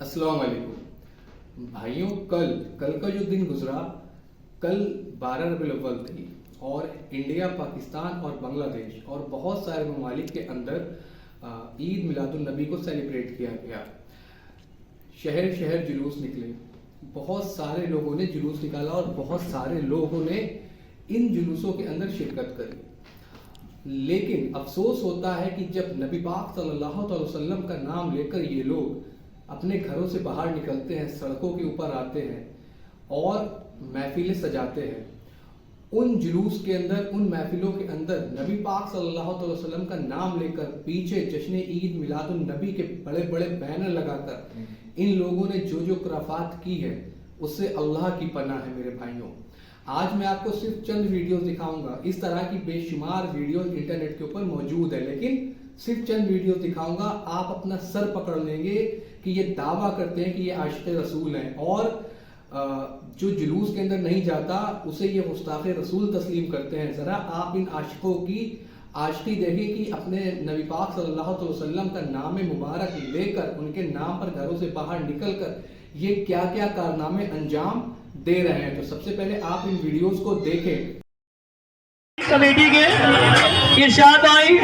अस्सलाम वालेकुम भाइयों। कल का जो दिन गुजरा, कल 12 रबीउल अव्वल थी और इंडिया, पाकिस्तान और बांग्लादेश और बहुत सारे ममालिक के अंदर ईद मिलादुन नबी को सेलिब्रेट किया गया। शहर शहर जुलूस निकले, बहुत सारे लोगों ने जुलूस निकाला और बहुत सारे लोगों ने इन जुलूसों के अंदर शिरकत करी। लेकिन अफसोस होता है कि जब नबी पाक सल्लल्लाहु अलैहि वसल्लम का नाम लेकर ये लोग अपने घरों से बाहर निकलते हैं, सड़कों के ऊपर आते हैं और महफिलें सजाते हैं, उन जुलूस के अंदर, उन महफिलों के अंदर नबी पाक सल्लल्लाहु अलैहि वसल्लम का नाम लेकर पीछे जश्न ईद मिलादुन नबी के बड़े बड़े बैनर लगाकर इन लोगों ने जो जो खुराफात की है उससे अल्लाह की पनाह है। मेरे भाइयों, आज मैं आपको सिर्फ चंद वीडियोस दिखाऊंगा। इस तरह की बेशुमार वीडियोस इंटरनेट के ऊपर मौजूद है, लेकिन सिर्फ चंद वीडियोस दिखाऊंगा। आप अपना सर पकड़ लेंगे कि ये दावा करते हैं कि ये आशिक़ रसूल हैं और जो जुलूस के अंदर नहीं जाता उसे ये गुस्ताख़ रसूल तस्लीम करते हैं। जरा आप इन आशिकों की आशिकी देखिए कि अपने नबी पाक सल्लल्लाहु अलैहि वसल्लम का नाम मुबारक लेकर उनके नाम पर घरों से बाहर निकलकर ये क्या क्या कारनामे अंजाम दे रहे हैं। तो सबसे पहले आप इन वीडियोस को देखें। कमेटी के इरशाद भाई,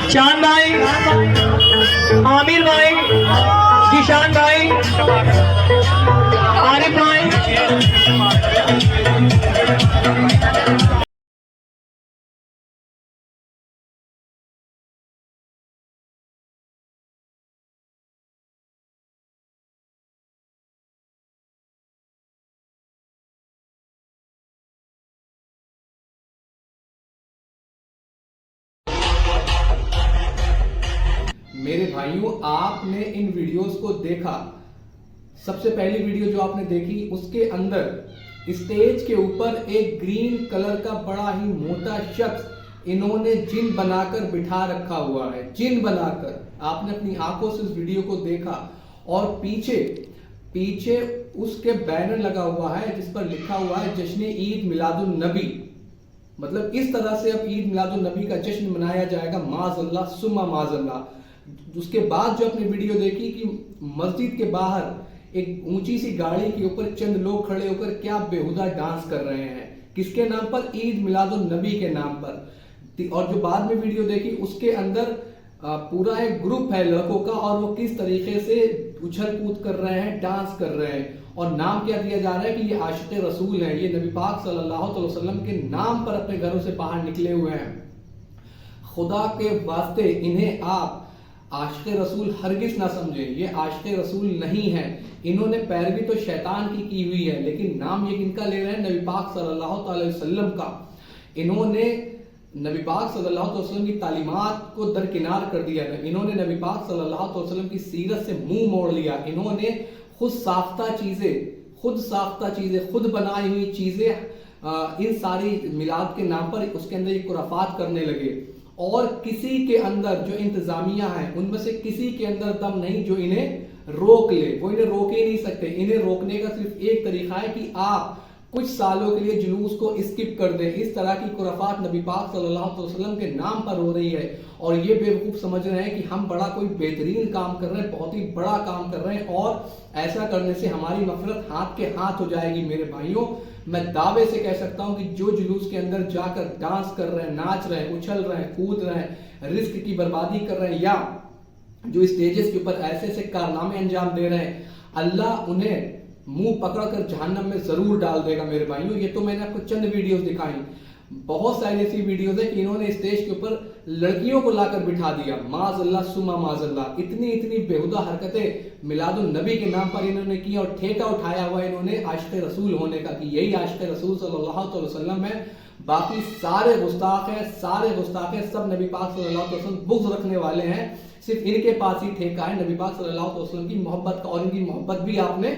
चांद भाई, आमिर भाई, किशान भाई, आरिफ भाई, मेरे भाइयों, आपने इन वीडियोस को देखा। सबसे पहली वीडियो जो आपने देखी उसके अंदर स्टेज के ऊपर एक ग्रीन कलर का बड़ा ही मोटा शख्स इन्होंने जिन बनाकर बिठा रखा हुआ है। जिन बनाकर आपने अपनी आंखों से उस वीडियो को देखा और पीछे उसके बैनर लगा हुआ है जिस पर लिखा हुआ है जश्न ईद मिलादुन नबी। मतलब इस तरह से अब ईद मिलादुन नबी का जश्न मनाया जाएगा, माज़अल्लाह सुम्मा माज़अल्लाह। उसके बाद जो आपने वीडियो देखी कि मस्जिद के बाहर एक ऊंची सी गाड़ी के ऊपर चंद लोग खड़े होकर क्या बेहुदा डांस कर रहे हैं, किसके नाम पर? ईद मिलादुन नबी के नाम पर। और जो बाद में वीडियो देखी उसके अंदर पूरा एक ग्रुप है लड़कों का और वो किस तरीके से उछल कूद कर रहे हैं, डांस कर रहे हैं और नाम क्या दिया जा रहा है कि ये आशिक़ रसूल हैं, ये नबी पाक सल्लल्लाहु अलैहि वसल्लम के नाम पर अपने घरों से बाहर निकले हुए हैं। खुदा के वास्ते इन्हें आप आशिक़ रसूल हरगिज ना समझे, ये आशिक़ रसूल नहीं है। इन्होंने पैरवी तो शैतान की हुई है, लेकिन नाम ये किनका ले रहे हैं? नबी पाक सल्लल्लाहु अलैहि वसल्लम का। इन्होंने नबी पाक सल्लल्लाहु अलैहि वसल्लम की तालीमात को दरकिनार कर दिया। इन्होंने नबी पाक सल्लल्लाहु अलैहि वसल्लम की सीरत से मुंह मोड़ लिया। इन्होंने खुद साख्ता चीजें, खुद बनाई हुई चीजें इन सारी मिलाद के नाम पर उसके अंदर ये खुराफात करने लगे। और किसी के अंदर जो इंतजामिया है उनमें से किसी के अंदर दम नहीं जो इन्हें रोक ले। वो इन्हें रोक ही नहीं सकते। इन्हें रोकने का सिर्फ एक तरीका है कि आप कुछ सालों के लिए जुलूस को स्किप कर दें। इस तरह की खुराफात नबी पाक सल्लल्लाहु अलैहि वसल्लम के नाम पर हो रही है और ये बेवकूफ समझ रहे हैं कि हम बड़ा कोई बेहतरीन काम कर रहे हैं, बहुत ही बड़ा काम कर रहे हैं और ऐसा करने से हमारी मफरत हाथ के हाथ हो जाएगी। मेरे भाइयों, मैं दावे से कह सकता हूं कि जो जुलूस के अंदर जाकर डांस कर रहे हैं, नाच रहे हैं, उछल रहे हैं, कूद रहे हैं, रिस्क की बर्बादी कर रहे हैं या जो स्टेजेस के ऊपर ऐसे ऐसे कारनामे अंजाम दे रहे हैं, अल्लाह उन्हें मुंह पकड़कर जहन्नम में जरूर डाल देगा। मेरे भाइयों, ये तो मैंने आपको चंद वीडियोस दिखाई, बहुत सारी ऐसी वीडियोस है कि इन्होंने स्टेज के ऊपर लड़कियों को लाकर बिठा दिया। माज़अल्लाह सुम्मा माज़अल्लाह। इतनी बेहुदा हरकतें मिलादुन नबी के नाम पर इन्होंने की और ठेका उठाया हुआ इन्होंने आशिक़ रसूल होने का कि यही आशिक़ रसूल सल्लल्लाहु अलैहि वसल्लम है। बाकी सारे गुस्ताख हैं, सब नबी पाक सल्लल्लाहु अलैहि वसल्लम बुग़्ज़ रखने वाले हैं। सिर्फ इनके पास ही ठेका है नबी पाक सल्लल्लाहु अलैहि वसल्लम की मोहब्बत का और इनकी मोहब्बत भी आपने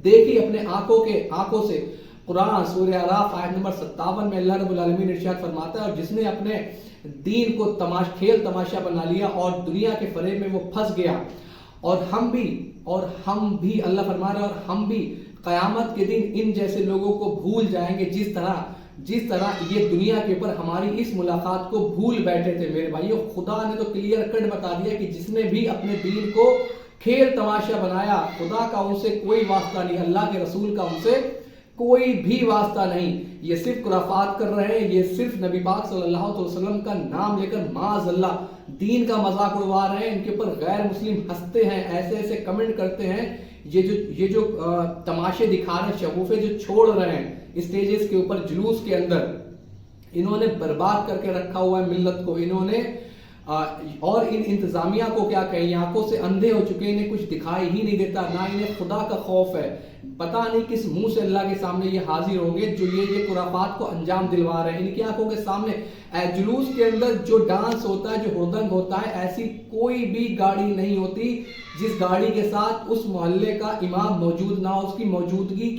देखी अपने आंखों से। कुरान सूरह आराफ आयत नंबर 57 में अल्लाह रब्बुल आलमीन इरशाद फरमाता है, और जिसने अपने दीन को खेल तमाशा बना लिया और दुनिया के फरेब में वो फंस गया, और हम भी अल्लाह फरमा रहा है और हम भी क़यामत के दिन इन जैसे लोगों को भूल जाएंगे जिस तरह ये दुनिया के ऊपर हमारी इस मुलाकात को भूल बैठे थे। मेरे भाइयों, खुदा ने तो क्लियर कट बता दिया कि जिसने भी अपने दीन को खेल तमाशा बनाया। खुदा का उनसे कोई वास्ता नहीं, अल्लाह के रसूल का उनसे कोई भी वास्ता नहीं। ये सिर्फ खुराफात कर रहे हैं, ये सिर्फ नबी पाक सल्लल्लाहु अलैहि वसल्लम का नाम लेकर माज़अल्लाह दीन का मजाक उड़वा रहे हैं। इनके ऊपर गैर मुस्लिम हंसते हैं, ऐसे ऐसे कमेंट करते हैं। ये जो तमाशे दिखा रहे हैं, शगुफे जो छोड़ रहे हैं स्टेजेस के ऊपर, जुलूस के अंदर, इन्होंने बर्बाद करके रखा हुआ है मिल्लत को। इन्होंने और इन इंतजामिया को क्या कहें, आंखों से अंधे हो चुके हैं, इन्हें कुछ दिखाई ही नहीं देता, ना इन्हें खुदा का खौफ है। पता नहीं किस मुंह से अल्लाह के सामने ये हाजिर होंगे जो ये खुराफात को अंजाम दिलवा रहे हैं। इनकी आंखों के सामने जुलूस के अंदर जो डांस होता है, जो हुरदंग होता है, ऐसी कोई भी गाड़ी नहीं होती जिस गाड़ी के साथ उस मोहल्ले का इमाम मौजूद ना हो। उसकी मौजूदगी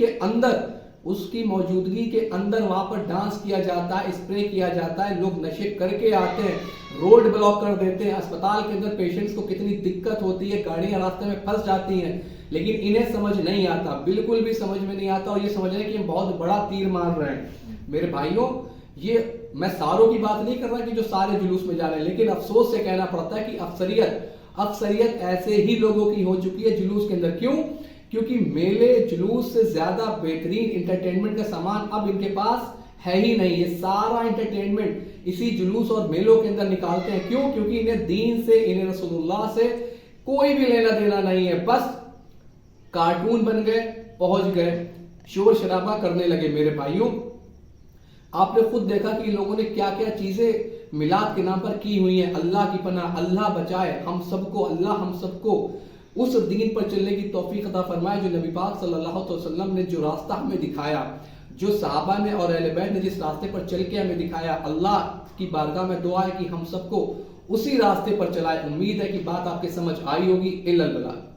के अंदर वहां पर डांस किया जाता है, स्प्रे किया जाता है, लोग नशे करके आते हैं, रोड ब्लॉक कर देते हैं। अस्पताल के अंदर पेशेंट्स को कितनी दिक्कत होती है, गाड़ियां रास्ते में फंस जाती हैं, लेकिन इन्हें समझ नहीं आता, बिल्कुल भी समझ में नहीं आता, और ये समझ रहे हैं कि हम बहुत बड़ा तीर मार रहे हैं। मेरे भाइयों, ये मैं सारों की बात नहीं कर रहा कि जो सारे जुलूस में जा रहे हैं, लेकिन अफसोस से कहना पड़ता है कि अक्सरियत ऐसे ही लोगों की हो चुकी है जुलूस के अंदर। क्यों? क्योंकि मेले जुलूस से ज्यादा बेहतरीन इंटरटेनमेंट का सामान अब इनके पास है ही नहीं। ये सारा इंटरटेनमेंट इसी जुलूस और मेलों के अंदर निकालते हैं। क्यों? क्योंकि इन्हें दीन से, इन्हें रसूलुल्लाह से कोई भी लेना देना नहीं है। बस कार्टून बन गए, पहुंच गए, शोर शराबा करने लगे। मेरे भाइयों, आपने खुद देखा कि लोगों ने क्या क्या चीजें मिलाद के नाम पर की हुई हैं। अल्लाह की पनाह, अल्लाह बचाए हम सबको, अल्लाह हम सबको उस दीन पर चलने की तौफीक अता फरमाए जो नबी पाक सल्लल्लाहु अलैहि वसल्लम ने जो रास्ता हमें दिखाया, जो सहाबा ने और अहले बैत ने जिस रास्ते पर चल के हमें दिखाया, अल्लाह की बारगाह में दुआ है कि हम सबको उसी रास्ते पर चलाए। उम्मीद है कि बात आपके समझ आई होगी। इल्लल बलाग।